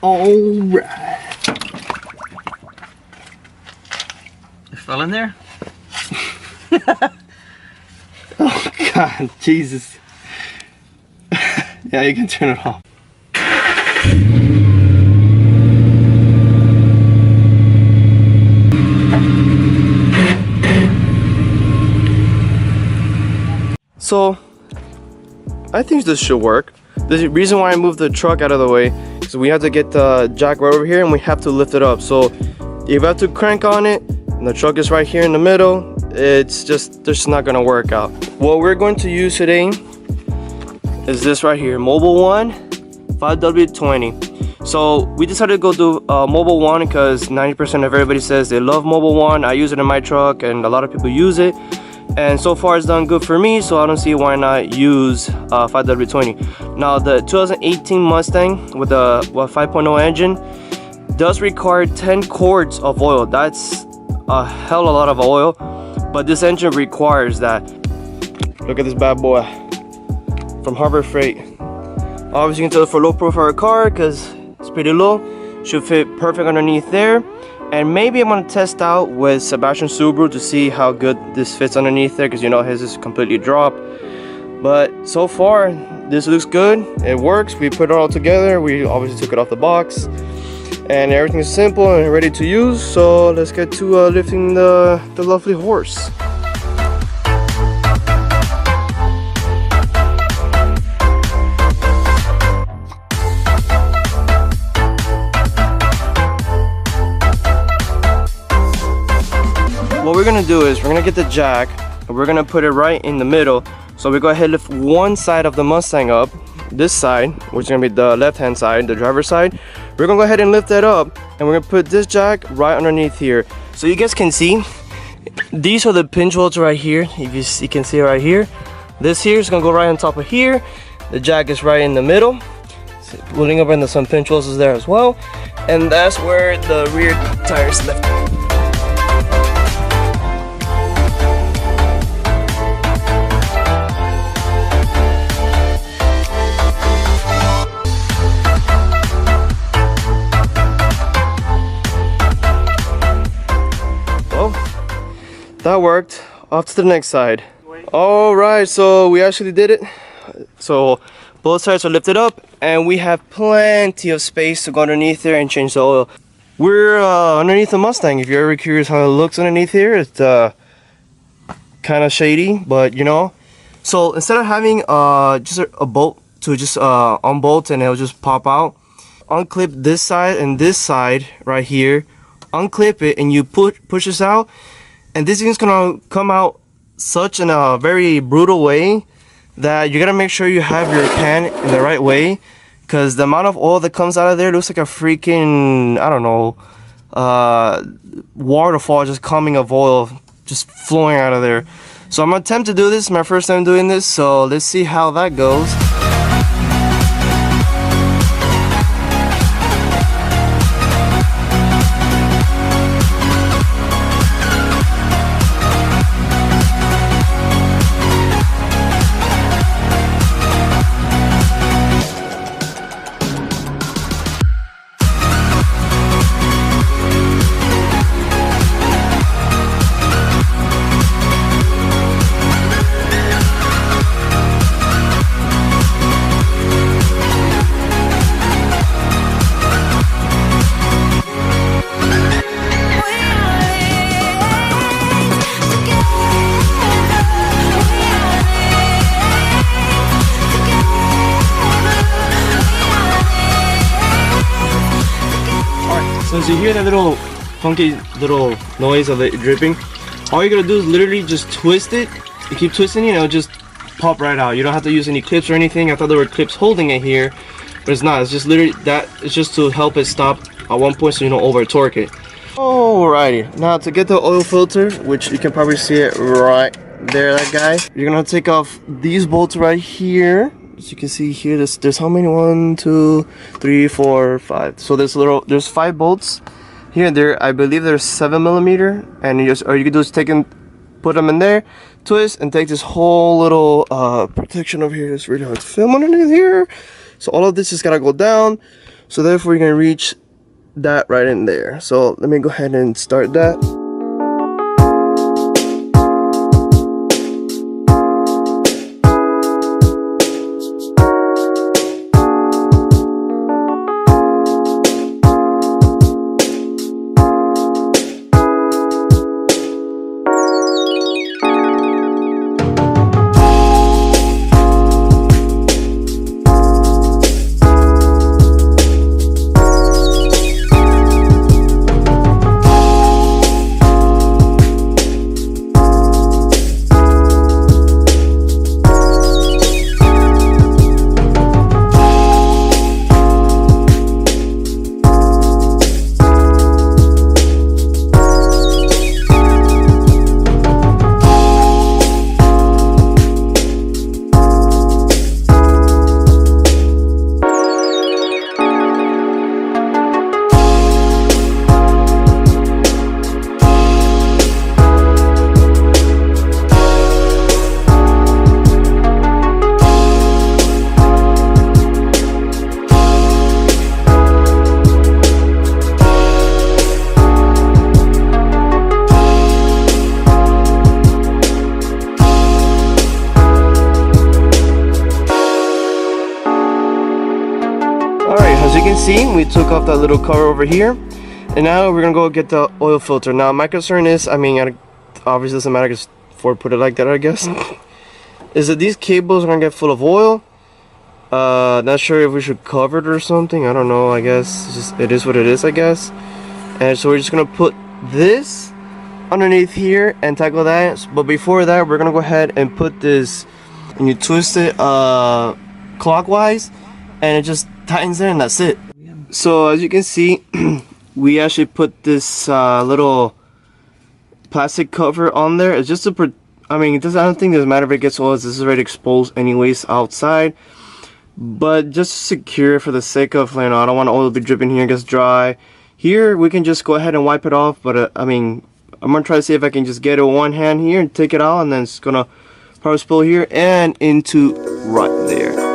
Alright. It fell in there? Oh God, Jesus. Yeah, you can turn it off. So, I think this should work. The reason why I moved the truck out of the way is we have to get the jack right over here and we have to lift it up. So, if you have to crank on it, and the truck is right here in the middle, it's just not gonna work out. What we're going to use today is this right here, Mobile One 5W20. So we decided to go do Mobile One because 90% of everybody says they love Mobile One. I use it in my truck and a lot of people use it, and so far it's done good for me, so I don't see why not use 5W20. Now the 2018 Mustang with a 5.0 engine does require 10 quarts of oil. That's a hell of a lot of oil, but this engine requires that. Look at this bad boy from Harbor Freight. Obviously you can tell it's for low profile car because it's pretty low. Should fit perfect underneath there. And maybe I'm gonna test out with Sebastian Subaru to see how good this fits underneath there, because you know his is completely dropped. But so far this looks good, it works. We put it all together, we obviously took it off the box, and everything's simple and ready to use. So let's get to lifting the lovely horse. What we're gonna do is we're gonna get the jack and we're gonna put it right in the middle. So we go ahead and lift one side of the Mustang up, this side, which is gonna be the left hand side, the driver's side. We're gonna go ahead and lift that up and we're gonna put this jack right underneath here. So you guys can see, these are the pinch welds right here. If you can see right here. This here is gonna go right on top of here. The jack is right in the middle. So pulling up into some pinch welds is there as well. And that's where the rear tires lift. That worked. Off to the next side. All right, so we actually did it. So both sides are lifted up and we have plenty of space to go underneath there and change the oil. We're underneath the Mustang. If you're ever curious how it looks underneath here, it's kind of shady, but you know. So instead of having just a bolt to just unbolt and it'll just pop out, unclip this side and this side right here, unclip it, and you push this out. And this thing's gonna come out such in a very brutal way that you gotta make sure you have your pan in the right way, because the amount of oil that comes out of there looks like a freaking, I don't know, waterfall just coming of oil just flowing out of there. So I'm gonna attempt to do this. It's my first time doing this, so let's see how that goes. So as you hear that little funky little noise of it dripping, all you're gonna do is literally just twist it. You keep twisting it and it'll just pop right out. You don't have to use any clips or anything. I thought there were clips holding it here, but it's not. It's just literally that. It's just to help it stop at one point so you don't over torque it. Alrighty, now to get the oil filter, which you can probably see it right there, that guy, you're gonna take off these bolts right here. As you can see here, there's how many? 1, 2, 3, 4, 5. So there's 5 bolts here and there. I believe there's 7mm, and all you can do is put them in there, twist, and take this whole little protection over here. It's really hard to film underneath here. So all of this just gotta go down. So therefore, you're gonna reach that right in there. So let me go ahead and start that. Alright, as you can see, we took off that little cover over here, and now we're gonna go get the oil filter. Now my concern is, I mean, obviously doesn't matter because Ford put it like that, I guess, is that these cables are gonna get full of oil. Not sure if we should cover it or something. I don't know. I guess it's just, it is what it is, I guess. And so we're just gonna put this underneath here and tackle that. But before that, we're gonna go ahead and put this, and you twist it clockwise, and it just tightens there, and that's it. So as you can see, we actually put this little plastic cover on there. It's just to I mean, I don't think it doesn't matter if it gets oil. This is already exposed anyways outside, but just to secure it for the sake of, you know, I don't want oil to be dripping here. It gets dry here. We can just go ahead and wipe it off, but I mean, I'm gonna try to see if I can just get it with one hand here and take it out, and then it's gonna probably spill here and into right there.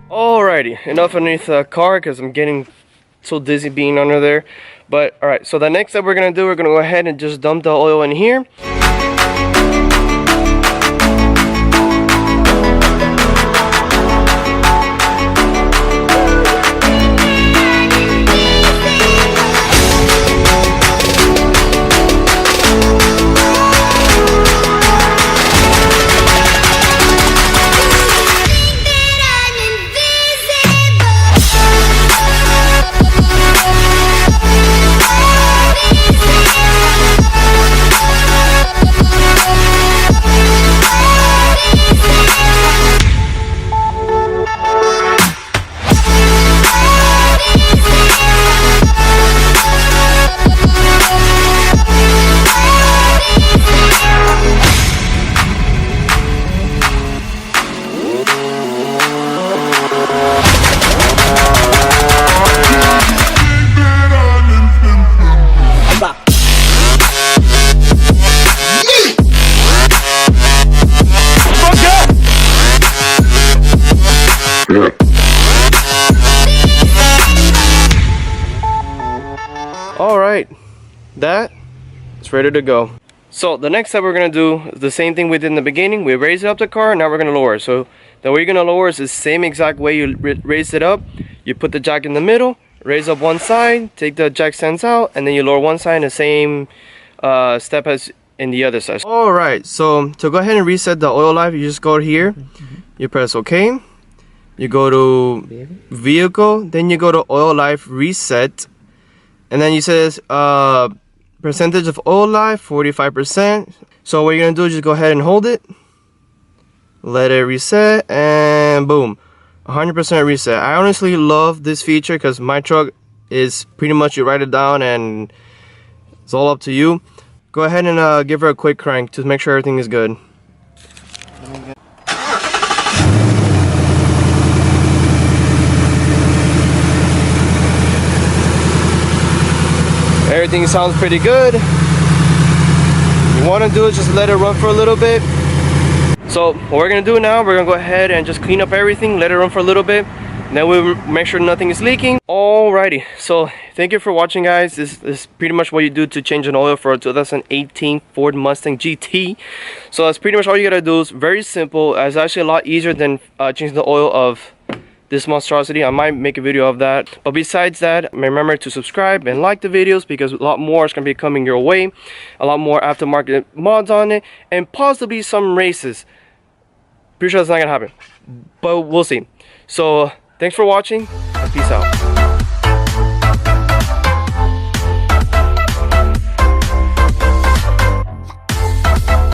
Alrighty, enough underneath the car because I'm getting so dizzy being under there. But alright, so the next step we're gonna do, we're gonna go ahead and just dump the oil in here. that, it's ready to go. So the next step we're gonna do is the same thing we did in the beginning. We raise it up the car, now we're gonna lower it. So the way you're gonna lower is the same exact way you raise it up. You put the jack in the middle, raise up one side, take the jack stands out, and then you lower one side in the same step as in the other side. Alright, so to go ahead and reset the oil life, you just go here, you press OK, you go to vehicle, then you go to oil life reset, and then you says percentage of oil life 45%. So what you're gonna do is just go ahead and hold it, let it reset, and boom, 100% reset. I honestly love this feature because my truck is pretty much, you write it down and it's all up to you. Go ahead and give her a quick crank to make sure everything is good. Everything sounds pretty good. What you want to do is just let it run for a little bit. So what we're gonna do now, we're gonna go ahead and just clean up everything, let it run for a little bit, and then we'll make sure nothing is leaking. Alrighty, so thank you for watching, guys. This is pretty much what you do to change an oil for a 2018 Ford Mustang GT. So that's pretty much all you gotta do. It's very simple. It's actually a lot easier than changing the oil of this monstrosity. I might make a video of that, but besides that, remember to subscribe and like the videos because a lot more is going to be coming your way, a lot more aftermarket mods on it, and possibly some races. Pretty sure that's not gonna happen, but we'll see. So thanks for watching and peace out.